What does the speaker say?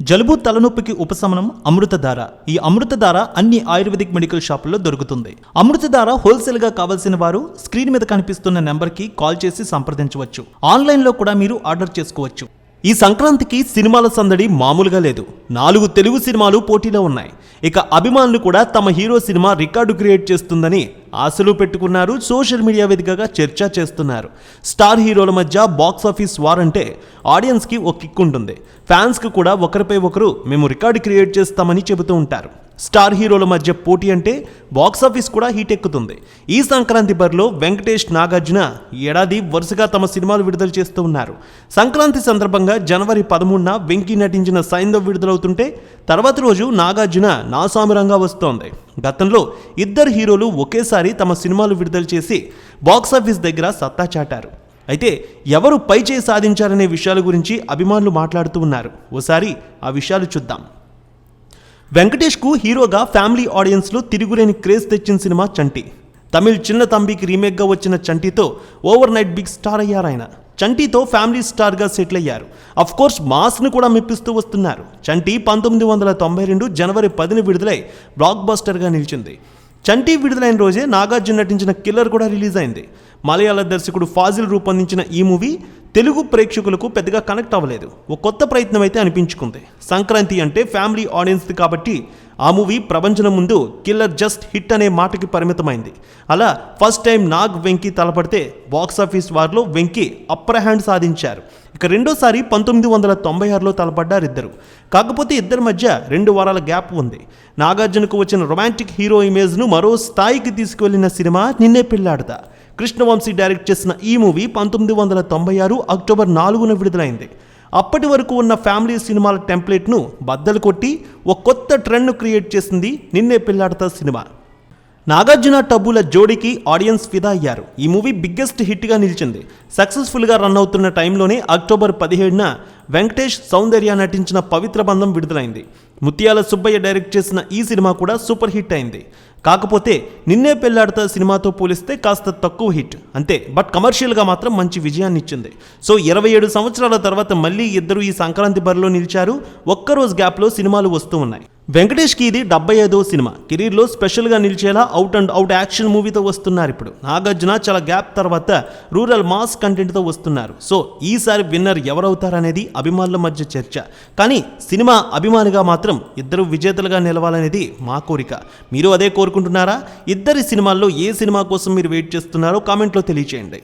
జలుబు తలనొప్పికి ఉపశమనం అమృతధార. ఈ అమృతధార అన్ని ఆయుర్వేదిక్ మెడికల్ షాపుల్లో దొరుకుతుంది. అమృతధార హోల్సేల్ గా కావాల్సిన వారు స్క్రీన్ మీద కనిపిస్తున్న నెంబర్ కి కాల్ చేసి సంప్రదించవచ్చు. ఆన్లైన్ లో కూడా మీరు ఆర్డర్ చేసుకోవచ్చు. ఈ సంక్రాంతికి సినిమాల సందడి మామూలుగా లేదు. 4 తెలుగు సినిమాలు పోటీలో ఉన్నాయి. ఇక అభిమానులు కూడా తమ హీరో సినిమా రికార్డు క్రియేట్ చేస్తుందని ఆశలు పెట్టుకున్నారు. సోషల్ మీడియా వేదికగా చర్చ చేస్తున్నారు. స్టార్ హీరోల మధ్య బాక్స్ ఆఫీస్ వార్ అంటే ఆడియన్స్కి ఒక కిక్ ఉంటుంది. ఫ్యాన్స్కి కూడా ఒకరిపై ఒకరు మేము రికార్డు క్రియేట్ చేస్తామని చెబుతూ ఉంటారు. స్టార్ హీరోల మధ్య పోటీ అంటే బాక్స్ ఆఫీస్ కూడా హీట్ ఎక్కుతుంది. ఈ సంక్రాంతి బరిలో వెంకటేష్, నాగార్జున ఏడాది వరుసగా తమ సినిమాలు విడుదల చేస్తూ ఉన్నారు. సంక్రాంతి సందర్భంగా జనవరి 13న వెంకీ నటించిన సైంధవ్ విడుదలవుతుంటే తర్వాతి రోజు నాగార్జున నాసామిరంగా వస్తోంది. గతంలో ఇద్దరు హీరోలు ఒకేసారి తమ సినిమాలు విడుదల చేసి బాక్స్ ఆఫీస్ దగ్గర సత్తా చాటారు. అయితే ఎవరు పై చేయి సాధించారనే విషయాల గురించి అభిమానులు మాట్లాడుతూ ఉన్నారు. ఓసారి ఆ విషయాలు చూద్దాం. వెంకటేష్కు హీరోగా ఫ్యామిలీ ఆడియన్స్లో తిరుగులేని క్రేజ్ తెచ్చిన సినిమా చంటి. తమిళ్ చిన్న తంబికి రీమేక్గా వచ్చిన చంటితో ఓవర్ నైట్ బిగ్ స్టార్ అయ్యారు ఆయన. చంటితో ఫ్యామిలీ స్టార్గా సెటిల్ అయ్యారు. అఫ్కోర్స్ మాస్ను కూడా మెప్పిస్తూ వస్తున్నారు. చంటి 1992 జనవరి 10న విడుదలై బ్లాక్ బస్టర్గా నిలిచింది. చంటి విడుదలైన రోజే నాగార్జున నటించిన కిల్లర్ కూడా రిలీజ్ అయింది. మలయాళ దర్శకుడు ఫాజిల్ రూపొందించిన ఈ మూవీ తెలుగు ప్రేక్షకులకు పెద్దగా కనెక్ట్ అవ్వలేదు. ఒక కొత్త ప్రయత్నం అయితే అనిపించుకుంది. సంక్రాంతి అంటే ఫ్యామిలీ ఆడియన్స్ది కాబట్టి ఆ మూవీ ప్రపంచం ముందు కిల్లర్ జస్ట్ హిట్ అనే మాటకి పరిమితమైంది. అలా ఫస్ట్ టైం నాగ్ వెంకీ తలపడితే బాక్స్ ఆఫీస్ వార్లో వెంకీ అప్పర్ హ్యాండ్ సాధించారు. ఇక రెండోసారి 1996లో తలపడ్డారు ఇద్దరు. కాకపోతే ఇద్దరి మధ్య 2 వారాల గ్యాప్ ఉంది. నాగార్జునకు వచ్చిన రొమాంటిక్ హీరో ఇమేజ్ను మరో స్థాయికి తీసుకువెళ్లిన సినిమా నిన్నే పెళ్లాడతా. కృష్ణవంశీ డైరెక్ట్ చేసిన ఈ మూవీ 1996 అక్టోబర్ 4న విడుదలైంది. అప్పటి వరకు ఉన్న ఫ్యామిలీ సినిమాల టెంప్లెట్ను బద్దలు కొట్టి ఒక కొత్త ట్రెండ్ను క్రియేట్ చేసింది నిన్నే పెళ్లాడతా సినిమా. నాగార్జున టబ్బుల జోడీకి ఆడియన్స్ ఫిదా అయ్యారు. ఈ మూవీ బిగ్గెస్ట్ హిట్గా నిలిచింది. సక్సెస్ఫుల్గా రన్ అవుతున్న టైంలోనే అక్టోబర్ 17న వెంకటేష్, సౌందర్య నటించిన పవిత్ర బంధం విడుదలైంది. ముత్యాల సుబ్బయ్య డైరెక్ట్ చేసిన ఈ సినిమా కూడా సూపర్ హిట్ అయింది. కాకపోతే నిన్నే పెళ్లాడతా సినిమాతో పోలిస్తే కాస్త తక్కువ హిట్ అంతే. బట్ కమర్షియల్గా మాత్రం మంచి విజయాన్ని ఇచ్చింది. సో 27 సంవత్సరాల తర్వాత మళ్ళీ ఇద్దరు ఈ సంక్రాంతి బరిలో నిలిచారు. ఒక్కరోజు గ్యాప్లో సినిమాలు వస్తూ ఉన్నాయి. వెంకటేష్కి ఇది 75వ సినిమా. కెరీర్లో స్పెషల్గా నిలిచేలా అవుట్ అండ్ అవుట్ యాక్షన్ మూవీతో వస్తున్నారు ఇప్పుడు. నాగార్జున చాలా గ్యాప్ తర్వాత రూరల్ మాస్ కంటెంట్తో వస్తున్నారు. సో ఈసారి విన్నర్ ఎవరవుతారనేది అభిమానుల మధ్య చర్చ. కానీ సినిమా అభిమానిగా మాత్రం ఇద్దరు విజేతలుగా నిలవాలనేది మా కోరిక. మీరు అదే కోరుకుంటున్నారా? ఇద్దరి సినిమాల్లో ఏ సినిమా కోసం మీరు వెయిట్ చేస్తున్నారో కామెంట్లో తెలియచేయండి.